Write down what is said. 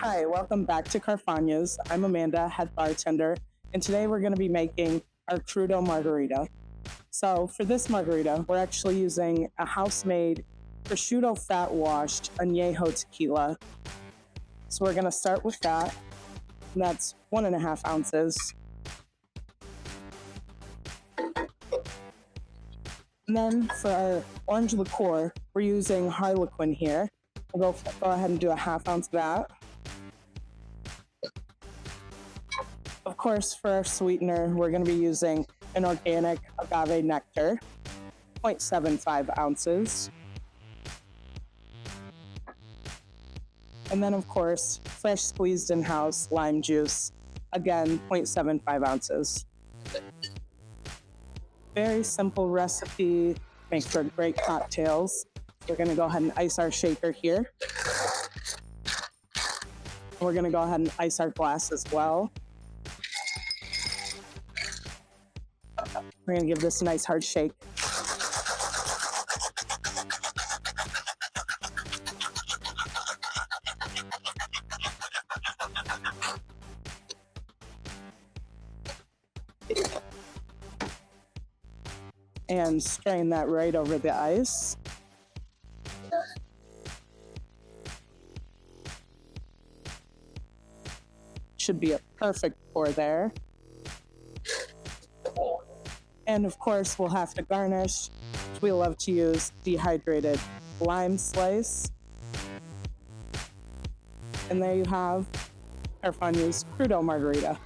Hi, welcome back to Carfagna's. I'm Amanda, head bartender, and today we're going to be making our Crudo Margarita. So for this margarita, we're actually using a house-made prosciutto fat-washed añejo tequila. So we're going to start with that, and that's 1.5 ounces. And then for our orange liqueur, we're using Harlequin here. We'll go ahead and do a 1/2 ounce of that. Of course, for our sweetener, we're going to be using an organic agave nectar, 0.75 ounces. And then, of course, fresh squeezed in-house lime juice, again, 0.75 ounces. Very simple recipe, makes for great cocktails. We're going to go ahead and ice our shaker here. We're going to go ahead and ice our glass as well. We're going to give this a nice hard shake. And strain that right over the ice. Should be a perfect pour there. And of course, we'll have to garnish. We love to use dehydrated lime slice. And there you have Carfagna's Crudo Margarita.